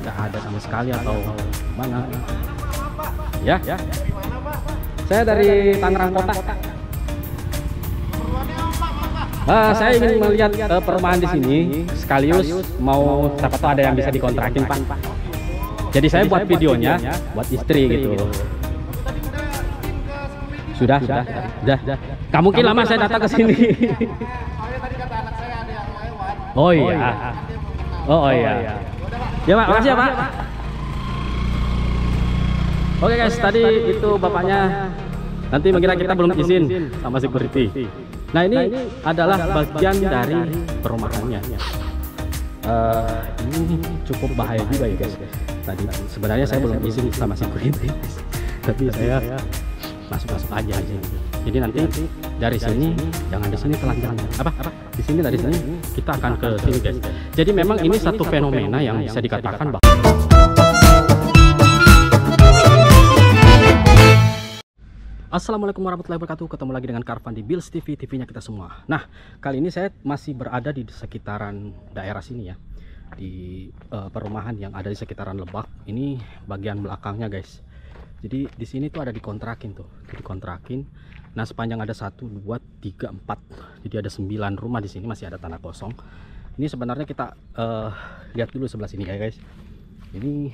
nggak ada sama sekali atau mana. Ya, saya dari Tangerang Kota. Saya ingin melihat perumahan di sini sekaligus mau siapa tahu ada yang bisa dikontrakin, Pak. Jadi saya buat videonya buat istri gitu. Sudah. Nggak mungkin lama saya datang ke sini. Oh iya. Oh iya. Ya Pak, makasih ya Pak. Oke guys, tadi itu bapaknya. Nanti mengira kita belum izin sama security. Nah ini adalah bagian dari perumahannya. Ini cukup bahaya juga ya guys. Tadi sebenarnya saya belum izin sama security, tapi saya masuk aja. Jadi nanti dari sini, jangan di sini telanjang. Di sini dari sini kita akan ke sini guys. Jadi memang ini satu fenomena yang bisa dikatakan bahwa Assalamualaikum warahmatullahi wabarakatuh. Ketemu lagi dengan Karvan di Bills TV, TV-nya kita semua. Nah, kali ini saya masih berada di sekitaran daerah sini ya, di perumahan yang ada di sekitaran Lebak. Ini bagian belakangnya guys. Jadi di sini tuh ada dikontrakin tuh, dikontrakin. Nah, sepanjang ada 1, 2, 3, 4. Jadi ada 9 rumah di sini, masih ada tanah kosong. Ini sebenarnya kita lihat dulu sebelah sini ya guys. Ini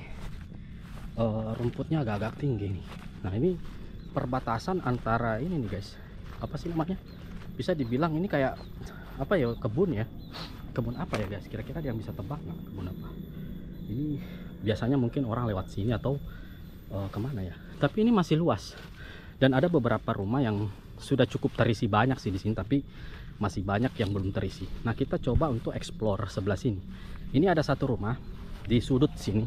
rumputnya agak-agak tinggi nih. Nah, ini perbatasan antara ini nih guys, apa sih namanya, bisa dibilang ini kayak apa ya, kebun ya, kebun apa ya guys, kira-kira ada yang bisa tebak nggak kebun apa ini? Biasanya mungkin orang lewat sini atau kemana ya, tapi ini masih luas dan ada beberapa rumah yang sudah cukup terisi banyak sih di sini, tapi masih banyak yang belum terisi. Nah, kita coba untuk explore sebelah sini. Ini ada satu rumah di sudut sini,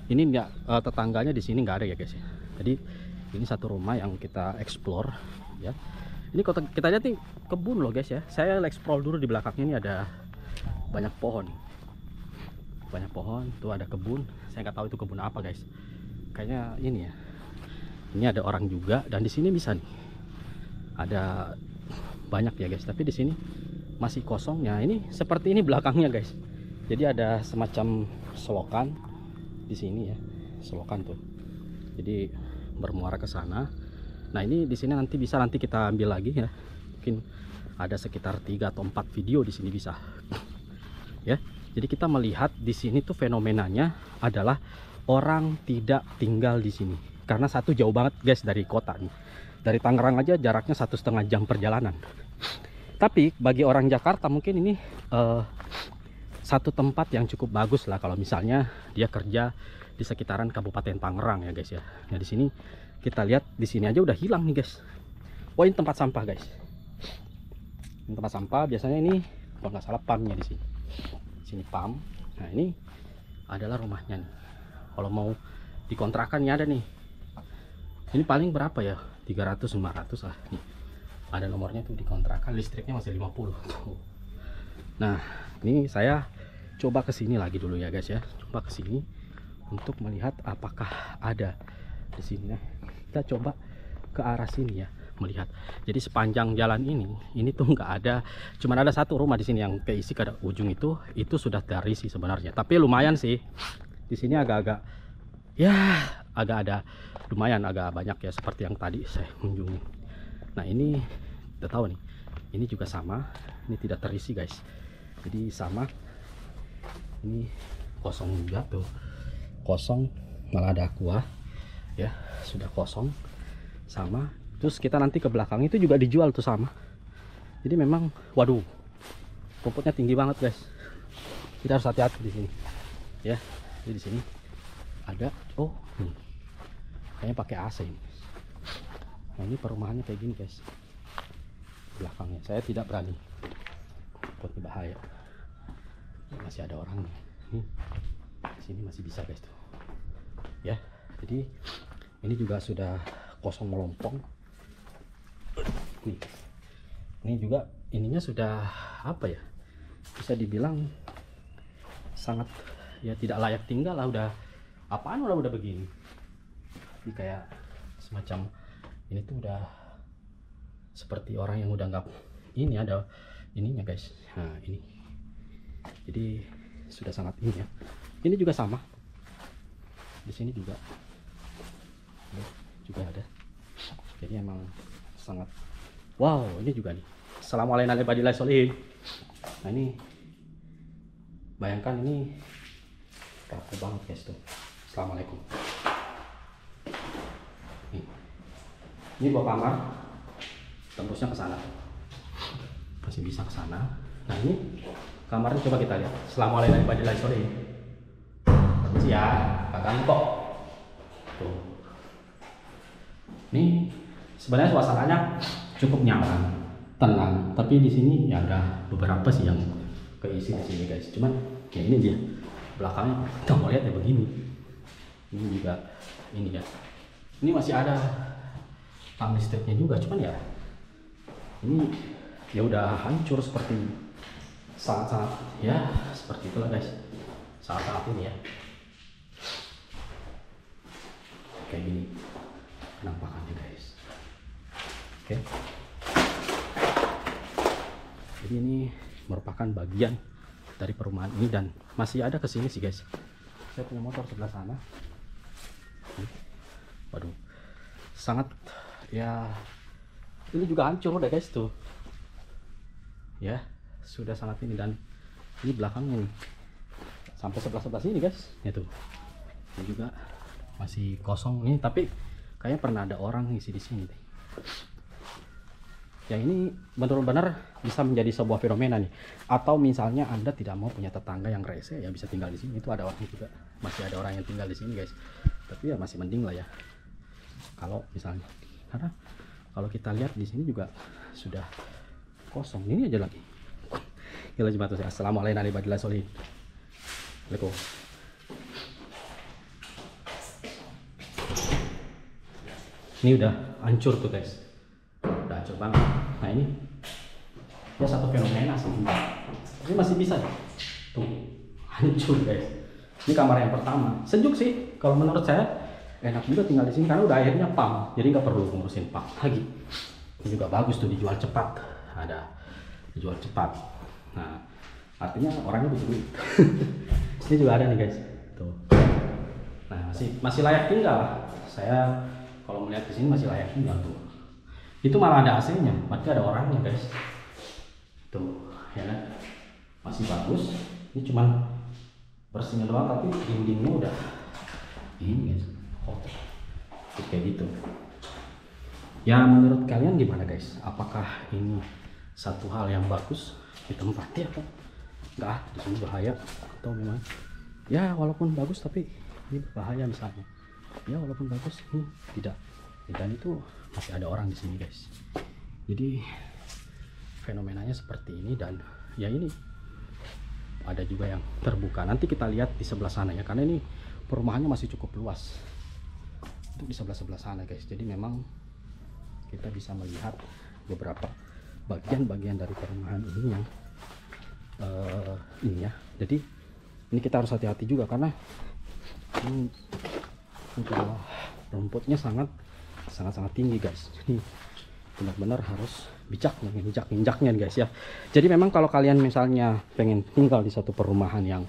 ini enggak, tetangganya di sini nggak ada ya guys ya. Jadi ini satu rumah yang kita explore ya. Ini kita lihat nih kebun loh guys ya. Saya explore dulu di belakangnya, ini ada banyak pohon. Banyak pohon, tuh ada kebun. Saya nggak tahu itu kebun apa guys. Kayaknya ini ya. Ini ada orang juga dan di sini bisa nih. Ada banyak ya guys, tapi di sini masih kosongnya. Ini seperti ini belakangnya guys. Jadi ada semacam selokan di sini ya. Selokan tuh. Jadi bermuara ke sana. Nah, ini di sini nanti bisa, nanti kita ambil lagi ya. Mungkin ada sekitar 3 atau 4 video di sini bisa. Ya. Jadi kita melihat di sini tuh fenomenanya adalah orang tidak tinggal di sini. Karena satu, jauh banget guys dari kota nih. Dari Tangerang aja jaraknya 1,5 jam perjalanan. Tapi bagi orang Jakarta mungkin ini satu tempat yang cukup bagus lah kalau misalnya dia kerja di sekitaran Kabupaten Tangerang ya guys ya. Nah, di sini kita lihat, di sini aja udah hilang nih guys. Oh, ini tempat sampah guys. Ini tempat sampah, biasanya ini kalau nggak salah pumpnya di sini. Sini pump. Nah, ini adalah rumahnya nih. Kalau mau dikontrakan ya ada nih. Ini paling berapa ya? 300-500 lah. Nih, ada nomornya tuh, dikontrakan, listriknya masih 50. Nah, ini saya coba ke sini lagi dulu ya guys ya. Coba ke sini untuk melihat apakah ada di sini. Nah, kita coba ke arah sini ya, melihat. Jadi sepanjang jalan ini tuh nggak ada, cuman ada satu rumah di sini yang keisi ke ujung itu sudah terisi sebenarnya. Tapi lumayan sih. Di sini agak-agak ya, agak ada lumayan, agak banyak ya, seperti yang tadi saya kunjungi. Nah, ini udah tahu nih. Ini juga sama, ini tidak terisi guys. Jadi sama. Ini kosong juga tuh. Kosong, malah ada aqua ya, sudah kosong sama. Terus kita nanti ke belakang itu juga dijual tuh sama. Jadi memang waduh, rumputnya tinggi banget guys. Kita harus hati-hati di sini ya. Jadi di sini ada nih, kayaknya pakai AC ini. Nah, ini perumahannya kayak gini guys, belakangnya. Saya tidak berani, takutnya bahaya. Masih ada orang nih. Di sini masih bisa guys tuh ya. Jadi ini juga sudah kosong melompong nih. Ini juga ininya sudah apa ya, bisa dibilang sangat ya tidak layak tinggal lah. Udah apaan, udah begini. Jadi kayak semacam ini tuh udah seperti orang yang udah nggak ini, ada ininya guys. Nah, ini jadi sudah sangat ini ya. Ini juga sama, di sini juga ada. Jadi emang sangat wow. Ini juga nih, assalamualaikum warahmatullahi wabarakatuh. Nah ini bayangkan, ini rapuh banget guys tuh. Assalamualaikum. Ini gua kamar, tembusnya ke sana, masih bisa ke sana. Nah ini kamarnya, coba kita lihat. Assalamualaikum warahmatullahi wabarakatuh. Permisi ya, kakak kok. Tuh. Ini sebenarnya suasananya cukup nyaman, tenang. Tapi di sini ya ada beberapa sih yang keisi di sini guys. Cuman ya ini dia belakangnya, kita mau lihat ya begini. Ini juga ini ya. Ini masih ada tang listriknya juga, cuman ya ini ya udah hancur seperti sangat-sangat ya seperti itulah guys. Sangat-sangat ini ya. Kayak gini penampakannya guys. Oke. Jadi ini merupakan bagian dari perumahan ini dan masih ada kesini sih guys. Saya punya motor sebelah sana. Waduh, sangat ya, ini juga hancur udah guys tuh. Ya, sudah sangat ini, dan ini belakangnya nih sampai sebelah sini guys. Ya tuh. Ini juga masih kosong nih, tapi kayaknya pernah ada orang ngisi di sini deh. Ya ini benar-benar bisa menjadi sebuah fenomena nih. Atau misalnya Anda tidak mau punya tetangga yang rese, ya bisa tinggal di sini. Itu ada orang juga, masih ada orang yang tinggal di sini guys. Tapi ya masih mending lah ya. Kalau misalnya, karena kalau kita lihat di sini juga sudah kosong. Ini aja lagi. Gila jemaat saya. Assalamualaikum warahmatullahi wabarakatuh. Ini udah hancur tuh guys, udah hancur banget. Nah ini ya satu fenomena sih, ini masih bisa tuh hancur guys. Ini kamar yang pertama, sejuk sih kalau menurut saya, enak juga tinggal di sini karena udah airnya pump, jadi nggak perlu ngurusin pump lagi. Ini juga bagus tuh, dijual cepat, ada dijual cepat. Nah artinya orangnya butuh duit. Ini juga ada nih guys tuh. Nah masih layak tinggal. Saya kalau melihat ke sini masih layak tinggal tuh. Itu malah ada AC-nya, berarti ada orangnya guys. Tuh, ya kan? Masih bagus. Ini cuman bersihnya doang, tapi dindingnya udah ini guys, kotor. Kayak gitu. Ya menurut kalian gimana guys? Apakah ini satu hal yang bagus di tempatnya apa? Enggak, di sini bahaya atau memang? Ya walaupun bagus tapi ini bahaya misalnya. Ya walaupun bagus ini tidak, dan itu masih ada orang di sini guys. Jadi fenomenanya seperti ini, dan ya ini ada juga yang terbuka. Nanti kita lihat di sebelah sana ya, karena ini perumahannya masih cukup luas. Untuk di sebelah sana guys. Jadi memang kita bisa melihat beberapa bagian-bagian dari perumahan ini yang ini ya. Jadi ini kita harus hati-hati juga karena ini rumputnya sangat tinggi guys. Jadi benar-benar harus bijak injaknya guys ya. Jadi memang kalau kalian misalnya pengen tinggal di satu perumahan yang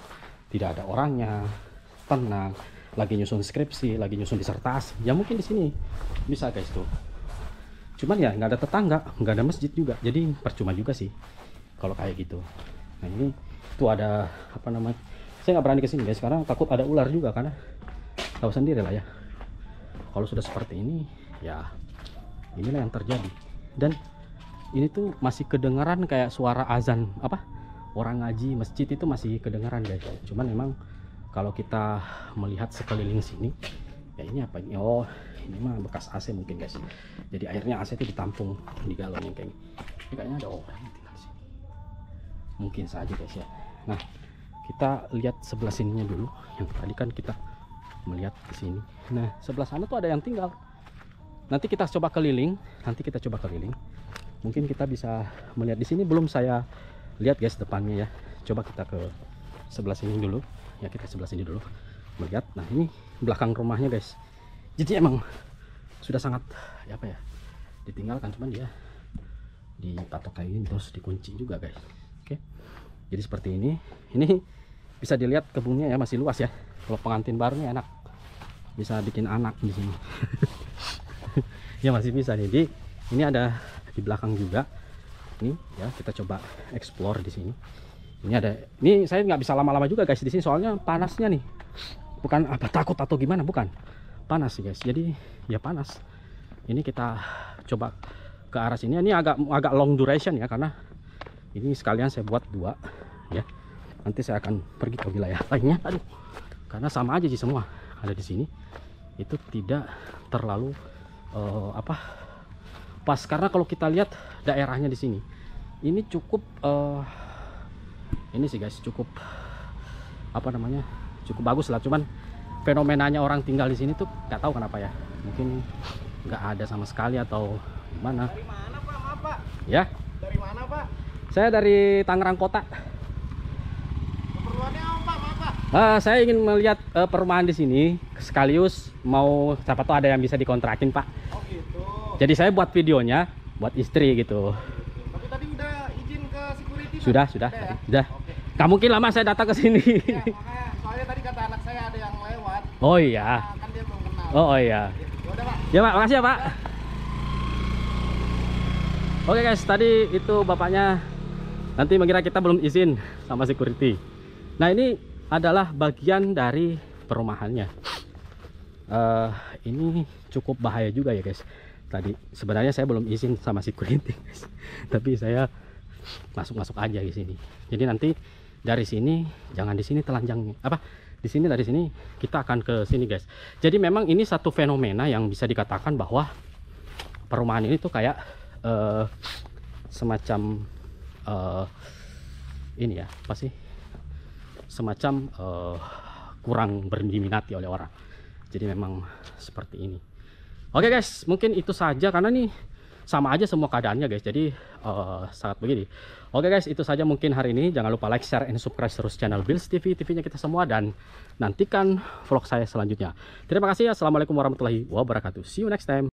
tidak ada orangnya, tenang, lagi nyusun skripsi, lagi nyusun disertasi, ya mungkin di sini bisa guys tuh. Cuman ya nggak ada tetangga, nggak ada masjid juga, jadi percuma juga sih kalau kayak gitu. Nah ini tuh ada apa namanya? Saya nggak berani kesini guys karena takut ada ular juga, karena tahu sendiri lah ya. Kalau sudah seperti ini, ya inilah yang terjadi. Dan ini tuh masih kedengaran kayak suara azan apa orang ngaji masjid, itu masih kedengaran guys. Cuman memang kalau kita melihat sekeliling sini, ya ini apa ini? Oh ini mah bekas AC mungkin guys. Jadi airnya AC itu ditampung di galon yang kayak ini. Ini kayaknya ada orang yang tinggal di sini. Mungkin saja guys ya. Nah kita lihat sebelah sininya dulu. Yang tadi kan kita melihat di sini. Nah sebelah sana tuh ada yang tinggal. Nanti kita coba keliling. Mungkin kita bisa melihat di sini. Belum saya lihat guys depannya ya. Coba kita ke sebelah sini dulu. Ya kita sebelah sini dulu melihat. Nah ini belakang rumahnya guys. Jadi emang sudah sangat ya apa ya, ditinggalkan, cuman dia dipatok kayak gini terus dikunci juga guys. Oke. Jadi seperti ini. Ini bisa dilihat kebunnya ya masih luas ya. Kalau pengantin barunya enak. bisa bikin anak di sini. Ya masih bisa nih. Ini ada di belakang juga. Nih ya, kita coba explore di sini. Ini saya nggak bisa lama-lama juga guys di sini, soalnya panasnya nih. Bukan apa takut atau gimana, bukan. Panas sih guys. Jadi ya panas. Ini kita coba ke arah sini. Ini agak long duration ya, karena ini sekalian saya buat 2 ya. Nanti saya akan pergi ke wilayah lainnya. Aduh. Karena sama aja sih semua ada di sini. Itu tidak terlalu pas, karena kalau kita lihat daerahnya di sini ini cukup ini sih guys, cukup cukup bagus lah. Cuman fenomenanya orang tinggal di sini tuh nggak tahu kenapa ya, mungkin nggak ada sama sekali atau gimana. Dari mana Pak? Maaf Pak. Ya, Dari mana Pak? saya dari Tangerang Kota. Keperluannya apa Pak? Maaf Pak. Saya ingin melihat perumahan di sini, sekaligus mau siapa tahu ada yang bisa dikontrakin Pak. Oh gitu. Jadi saya buat videonya buat istri gitu. Tapi tadi udah izin ke security Pak? Sudah Ya? sudah. Oke. Nggak mungkin lama saya datang ke sini. Ya, makanya soalnya tadi kata anak saya ada yang lewat. Oh iya. Nah, kan dia belum kenal. Oh iya. Ya udah Pak. Ya Pak, makasih ya Pak. Oke guys, tadi itu bapaknya. Nanti mengira kita belum izin sama security. Nah ini adalah bagian dari perumahannya. Ini cukup bahaya juga ya guys. Tadi sebenarnya saya belum izin sama security guys. Tapi saya masuk aja di sini. Jadi nanti dari sini, jangan di sini telanjang di sini, dari sini kita akan ke sini guys. Jadi memang ini satu fenomena yang bisa dikatakan bahwa perumahan ini tuh kayak semacam ini ya, apa sih, semacam kurang diminati oleh orang. Jadi memang seperti ini. Oke guys, mungkin itu saja karena nih sama aja semua keadaannya guys. Jadi sangat begini. Oke guys, itu saja mungkin hari ini. Jangan lupa like, share, and subscribe terus channel Bills TV, TV-nya kita semua, dan nantikan vlog saya selanjutnya. Terima kasih. Assalamualaikum warahmatullahi wabarakatuh. See you next time.